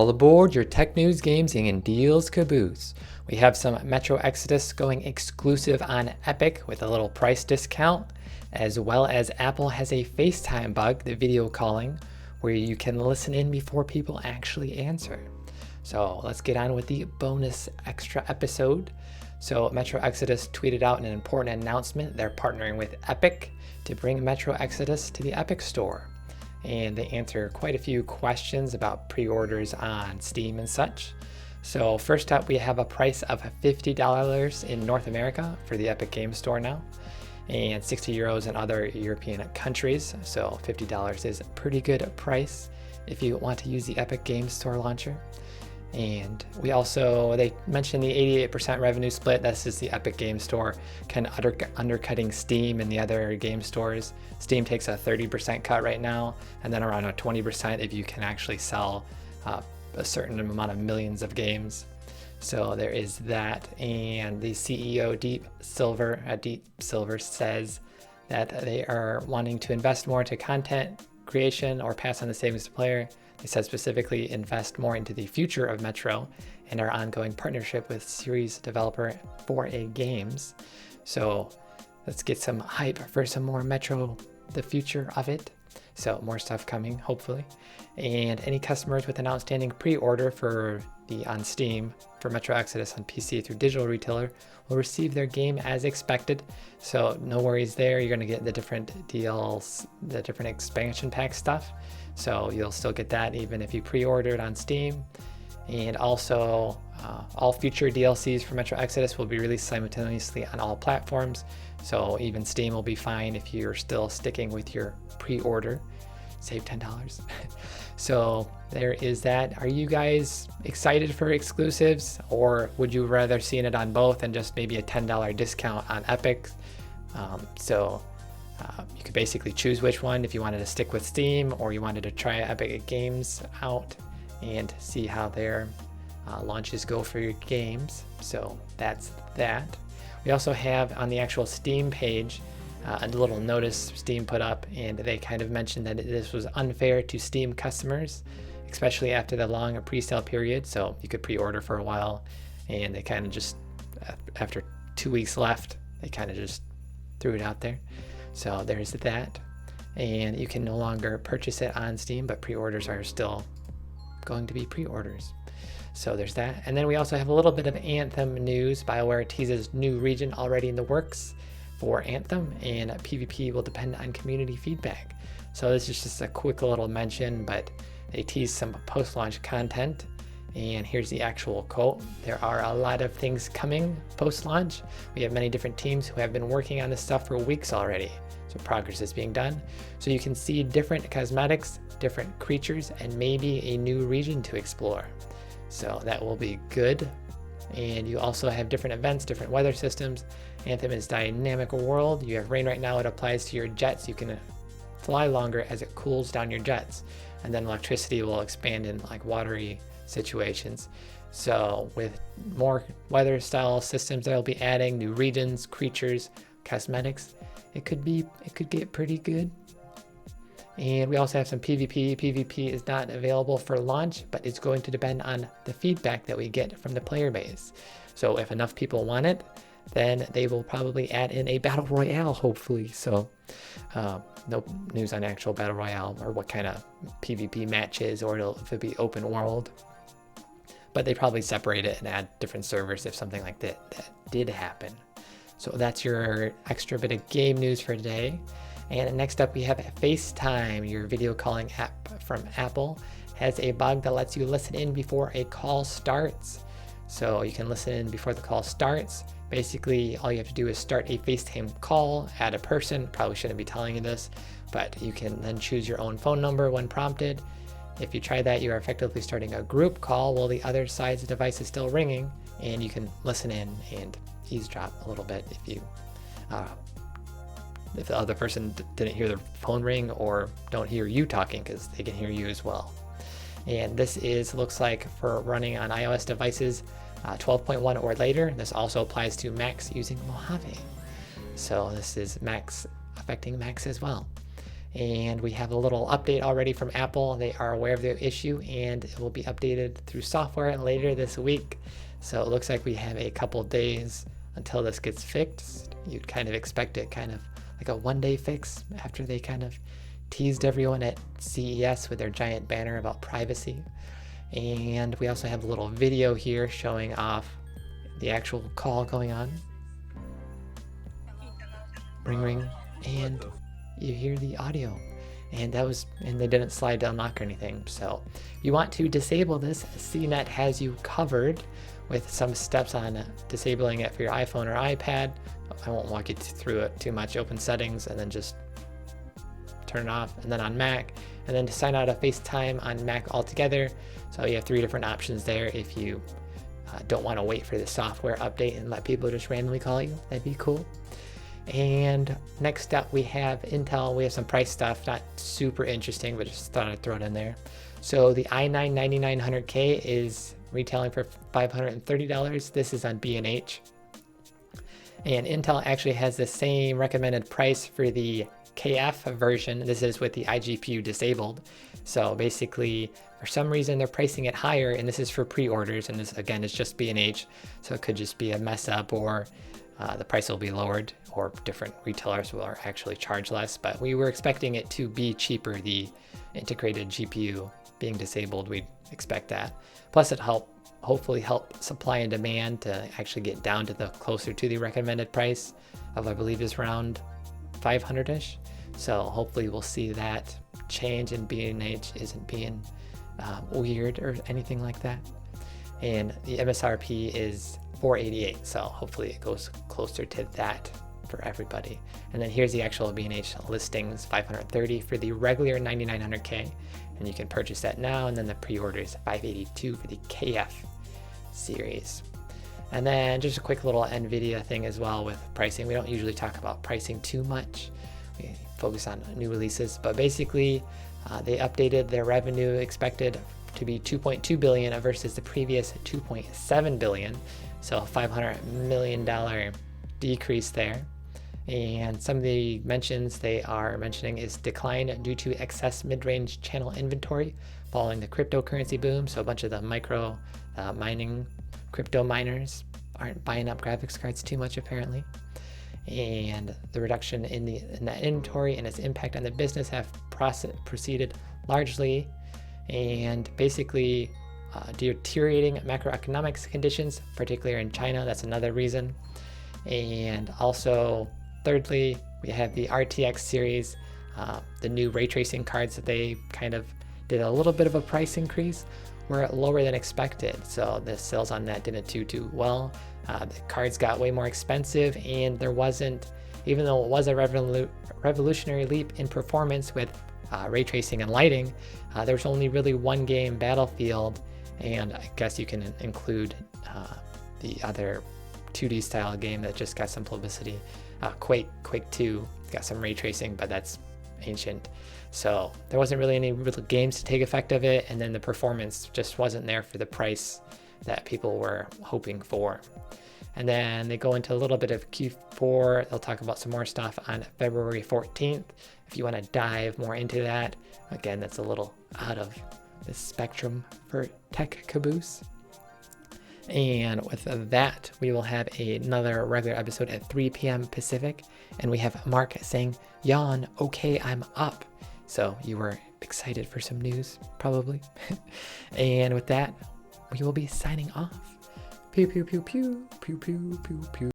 All aboard your tech news, games, and deals caboose. We have some Metro Exodus going exclusive on Epic with a little price discount, as well as Apple has a FaceTime bug, the video calling, where you can listen in before people actually answer. So let's get on with the bonus extra episode. So Metro Exodus tweeted out an important announcement. They're partnering with Epic to bring Metro Exodus to the Epic Store. And they answer quite a few questions about pre-orders on Steam and such. So first up, we have a price of $50 in North America for the Epic Game Store now, and 60 euros in other European countries. So $50 is a pretty good price if you want to use the Epic Game Store launcher. And they mentioned the 88% revenue split. This is the Epic Game Store, kind of undercutting Steam and the other game stores. Steam takes a 30% cut right now, and then around a 20% if you can actually sell a certain amount of millions of games. So there is that. And the CEO Deep Silver says that they are wanting to invest more into content creation or pass on the savings to player. They said specifically invest more into the future of Metro and our ongoing partnership with series developer 4A Games. So let's get some hype for some more Metro, the future of it. So more stuff coming, hopefully. And any customers with an outstanding pre-order on Steam for Metro Exodus on PC through digital retailer will receive their game as expected. So no worries there. You're going to get the different deals, the different expansion pack stuff. So you'll still get that even if you pre-ordered on Steam. And also all future DLCs for Metro Exodus will be released simultaneously on all platforms. So even Steam will be fine if you're still sticking with your pre-order. Save $10. So there is that. Are you guys excited for exclusives, or would you rather see it on both and just maybe a $10 discount on Epic? You could basically choose which one if you wanted to stick with Steam or you wanted to try Epic Games out and see how their launches go for your games. So that's that. We also have on the actual Steam page a little notice Steam put up, and they kind of mentioned that this was unfair to Steam customers, especially after the long pre-sale period. So you could pre-order for a while, and they kind of just, after 2 weeks left, they kind of just threw it out there. So there's that. And you can no longer purchase it on Steam, but pre-orders are still going to be pre-orders. So there's that. And then we also have a little bit of Anthem news. BioWare teases new region already in the works for Anthem, and PvP will depend on community feedback. So this is just a quick little mention, but they tease some post-launch content. And here's the actual quote. There are a lot of things coming post-launch. We have many different teams who have been working on this stuff for weeks already. So progress is being done. So you can see different cosmetics, different creatures, and maybe a new region to explore. So that will be good. And you also have different events, different weather systems. Anthem is dynamic world. You have rain right now. It applies to your jets. You can fly longer as it cools down your jets. And then electricity will expand in like watery situations. So with more weather style systems they'll be adding, new regions, creatures, cosmetics, it could get pretty good. And we also have some PvP. PvP is not available for launch, but it's going to depend on the feedback that we get from the player base. So if enough people want it, then they will probably add in a battle royale, hopefully. So no news on actual battle royale or what kind of PvP matches, or if it'll be open world. But they probably separate it and add different servers if something like that did happen. So that's your extra bit of game news for today. And next up we have FaceTime, your video calling app from Apple, has a bug that lets you listen in before a call starts. So you can listen in before the call starts. Basically, all you have to do is start a FaceTime call, add a person. Probably shouldn't be telling you this, but you can then choose your own phone number when prompted. If you try that, you are effectively starting a group call while the other side's device is still ringing, and you can listen in and eavesdrop a little bit if the other person didn't hear the phone ring or don't hear you talking, because they can hear you as well. And this looks like for running on iOS devices 12.1 or later. This also applies to Macs using Mojave. So this is Macs, affecting Macs as well. And we have a little update already from Apple. They are aware of the issue and it will be updated through software later this week. So it looks like we have a couple days until this gets fixed. You'd kind of expect it kind of like a one-day fix after they kind of teased everyone at CES with their giant banner about privacy. And we also have a little video here showing off the actual call going on. Ring ring, and you hear the audio. And they didn't slide to unlock or anything. So if you want to disable this, CNET has you covered with some steps on disabling it for your iPhone or iPad. I won't walk you through it too much. Open settings and then just turn it off, and then on Mac, and then to sign out of FaceTime on Mac altogether. So you have 3 different options there. If you don't want to wait for the software update and let people just randomly call you, that'd be cool. And next up we have Intel. We have some price stuff, not super interesting, but just thought I'd throw it in there. So the i9 9900K is retailing for $530. This is on B&H. And Intel actually has the same recommended price for the KF version. This is with the iGPU disabled. So basically, for some reason, they're pricing it higher, and this is for pre-orders. And this, again, is just B&H. So it could just be a mess up, or the price will be lowered, or different retailers will actually charge less. But we were expecting it to be cheaper, the integrated GPU being disabled. We'd expect that. Plus, it hopefully help supply and demand to actually get down to the closer to the recommended price of, I believe, is around 500-ish. So hopefully we'll see that change, and B&H isn't being weird or anything like that. And the MSRP is $488, so hopefully it goes closer to that for everybody. And then here's the actual B&H listings: $530 for the regular 9900K, and you can purchase that now. And then the pre-order is $582 for the KF series. And then just a quick little Nvidia thing as well with pricing. We don't usually talk about pricing too much. We focus on new releases, but basically they updated their revenue expected to be $2.2 billion versus the previous $2.7 billion. So a $500 million decrease there. And some of the mentions they are mentioning is decline due to excess mid-range channel inventory following the cryptocurrency boom. So a bunch of the micro mining crypto miners aren't buying up graphics cards too much apparently. And the reduction in that inventory and its impact on the business have proceeded largely. And basically deteriorating macroeconomic conditions, particularly in China. That's another reason. And also, thirdly, we have the RTX series, the new ray tracing cards that they kind of did a little bit of a price increase, were lower than expected. So the sales on that didn't do too well. The cards got way more expensive, and there wasn't, even though it was a revolutionary leap in performance with ray tracing and lighting, there was only really one game, Battlefield, and I guess you can include the other 2D style game that just got some publicity. Quake 2 got some ray tracing, but that's ancient. So there wasn't really any real games to take effect of it, and then the performance just wasn't there for the price that people were hoping for. And then they go into a little bit of Q4. They'll talk about some more stuff on February 14th. If you want to dive more into that, again, that's a little out of the spectrum for TechCaboose. And with that, we will have another regular episode at 3 p.m. Pacific. And we have Mark saying, yawn, okay, I'm up. So you were excited for some news, probably. And with that, we will be signing off. Pew, pew, pew, pew, pew, pew, pew, pew.